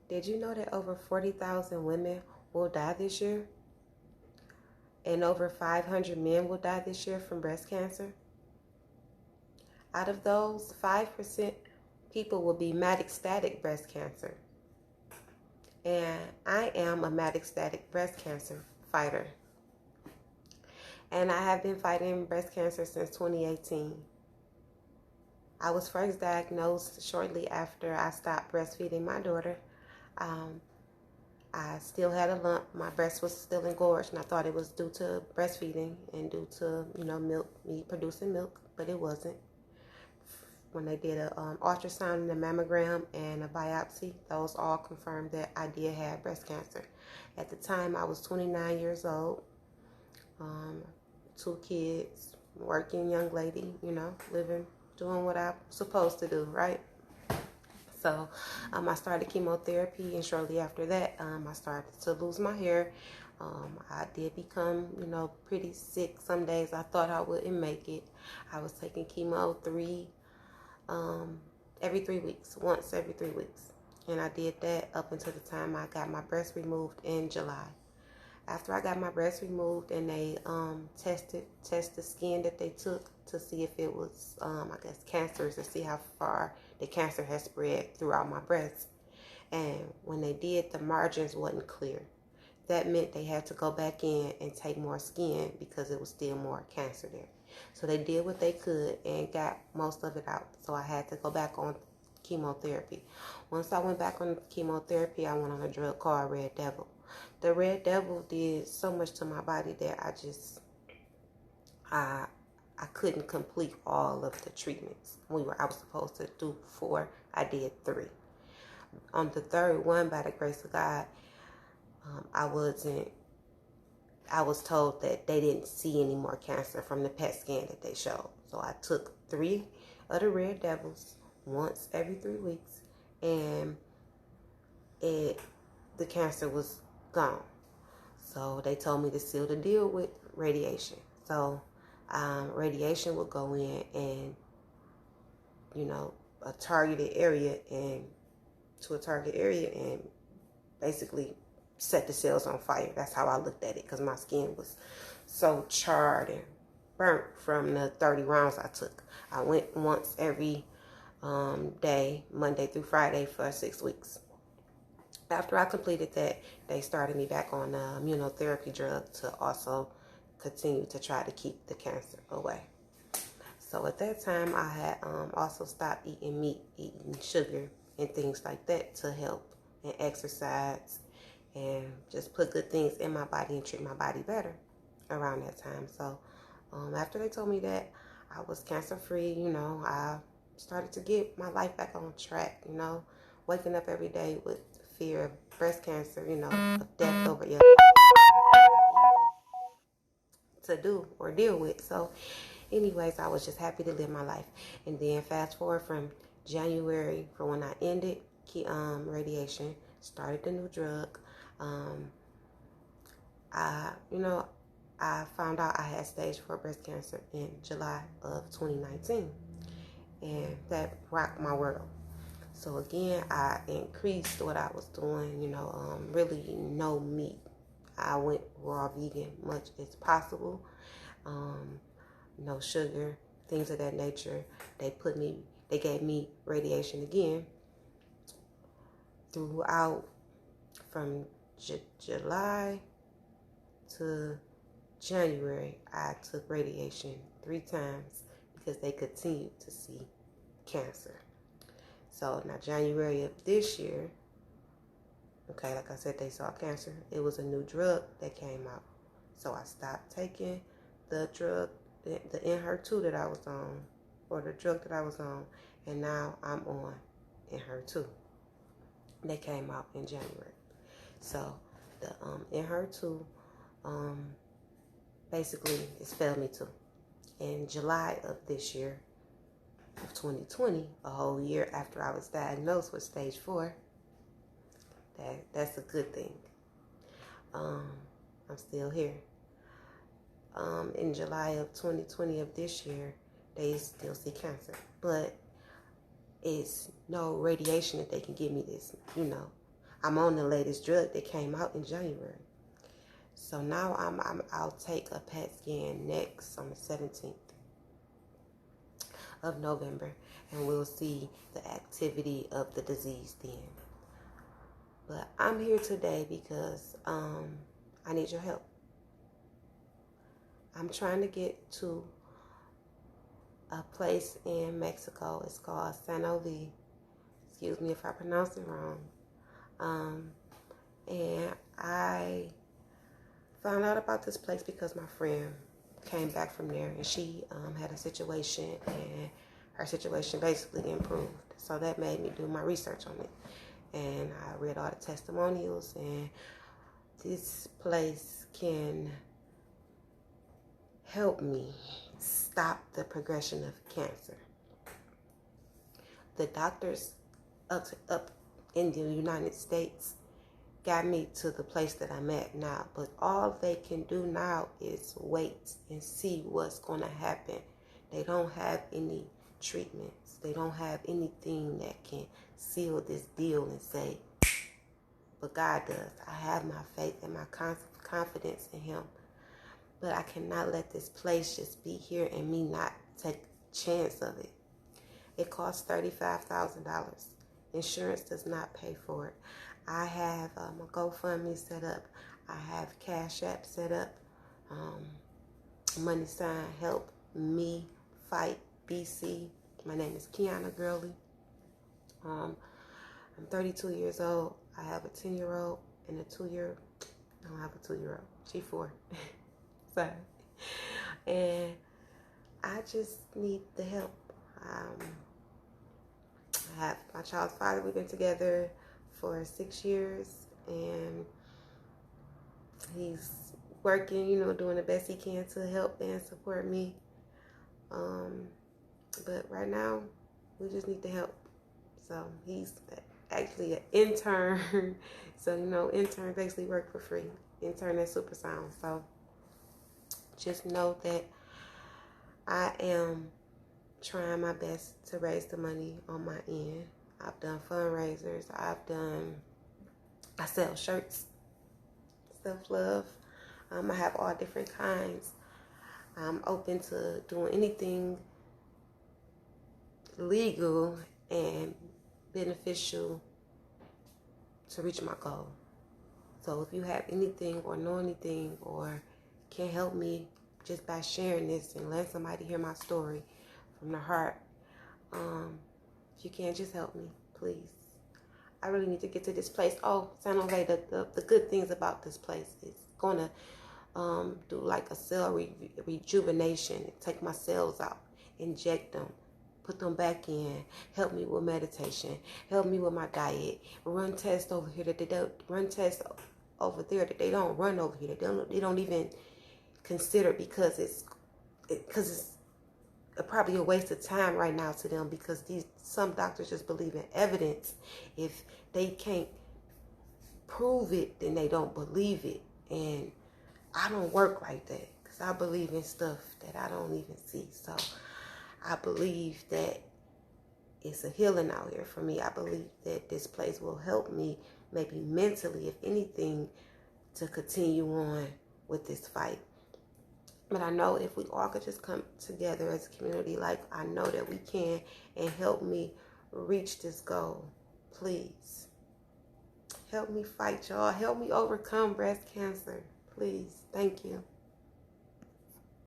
Did you know that over 40,000 women will die this year? And over 500 men will die this year from breast cancer? Out of those, 5% people will be metastatic breast cancer. And I am a metastatic breast cancer fighter. And I have been fighting breast cancer since 2018. I was first diagnosed shortly after I stopped breastfeeding my daughter. I still had a lump. My breast was still engorged, and I thought it was due to breastfeeding and due to, me producing milk, but it wasn't. When they did an ultrasound and a mammogram and a biopsy, those all confirmed that I did have breast cancer. At the time, I was 29 years old, 2 kids, working young lady, living, doing what I'm supposed to do, right? So I started chemotherapy, and shortly after that, I started to lose my hair. I did become, pretty sick. Some days I thought I wouldn't make it. I was taking chemo every 3 weeks, once every 3 weeks. And I did that up until the time I got my breast removed in July. After I got my breast removed and they test the skin that they took to see if it was, cancerous, to see how far the cancer has spread throughout my breast. And when they did, the margins wasn't clear. That meant they had to go back in and take more skin because it was still more cancer there. So they did what they could and got most of it out. So I had to go back on chemotherapy. Once I went back on chemotherapy, I went on a drug called Red Devil. The Red Devil did so much to my body that I couldn't complete all of the treatments. I was supposed to do 4. I did 3. On the 3rd one, by the grace of God, I was told that they didn't see any more cancer from the PET scan that they showed. So I took 3 of the Red Devils once every 3 weeks, and the cancer was gone. So they told me to seal the deal with radiation. So radiation would go in and, a targeted area and basically set the cells on fire. That's how I looked at it, because my skin was so charred and burnt from the 30 rounds I took. I went once every day, Monday through Friday, for 6 weeks. After I completed that, they started me back on the immunotherapy drug to also continue to try to keep the cancer away. So at that time, I had also stopped eating meat, eating sugar, and things like that to help, and exercise, and just put good things in my body and treat my body better around that time. So after they told me that I was cancer-free, I started to get my life back on track, waking up every day with fear of breast cancer, of death over your to do or deal with. So anyways, I was just happy to live my life. And then fast forward from January, from when I ended radiation, started the new drug. I found out I had stage 4 breast cancer in July of 2019, and that rocked my world. So again, I increased what I was doing, really no meat. I went raw vegan much as possible. No sugar, things of that nature. They gave me radiation again throughout from July to January. I took radiation 3 times because they continued to see cancer. So now January of this year, okay, like I said, they saw cancer. It was a new drug that came out. So I stopped taking the drug, the Enhertu that I was on, or the drug that I was on, and now I'm on Enhertu. They came out in January. So the Enhertu basically it's failed me too. In July of this year, of 2020, a whole year after I was diagnosed with stage 4, that's a good thing. I'm still here. In July of 2020 of this year, they still see cancer, but it's no radiation that they can give me this, I'm on the latest drug that came out in January. So now I'll take a PET scan next on the 17th of November, and we'll see the activity of the disease then. But I'm here today because I need your help. I'm trying to get to a place in Mexico. It's called Zelle. Excuse me if I pronounce it wrong. And I found out about this place because my friend came back from there, and she had a situation, and her situation basically improved. So that made me do my research on it. And I read all the testimonials, and this place can help me stop the progression of cancer. The doctors up in the United States got me to the place that I'm at now, but all they can do now is wait and see what's going to happen. They don't have any treatments. They don't have anything that can seal this deal and say, but God does. I have my faith and my confidence in Him. But I cannot let this place just be here and me not take a chance of it. It costs $35,000. Insurance does not pay for it. I have a GoFundMe set up. I have Cash App set up. Money sign Help Me Fight BC. My name is Qiana Gurley. I'm 32 years old. I have a 10-year-old and a 2-year. I don't have a 2-year-old. She's 4. Sorry. And I just need the help. I have my child's father. We've been together for 6 years, and he's working, doing the best he can to help and support me. But right now, we just need the help. So he's actually an intern. So, intern basically work for free. Intern at Super Sound. So just know that I am trying my best to raise the money on my end. I've done fundraisers. I sell shirts, self-love. I have all different kinds. I'm open to doing anything legal and beneficial to reach my goal. So if you have anything or know anything or can help me just by sharing this and letting somebody hear my story from the heart, if you can, just help me, please. I really need to get to this place. Oh, San Jose, the good things about this place is going to do like a cell rejuvenation, take my cells out, inject them, put them back in, help me with meditation, help me with my diet, run tests over here that they don't run tests over there that they don't run over here. They don't even consider, because it's probably a waste of time right now to them, because some doctors just believe in evidence. If they can't prove it, then they don't believe it. And I don't work like that, because I believe in stuff that I don't even see. So I believe that it's a healing out here for me. I believe that this place will help me, maybe mentally, if anything, to continue on with this fight. But I know if we all could just come together as a community, like I know that we can, and help me reach this goal. Please. Help me fight, y'all. Help me overcome breast cancer. Please. Thank you.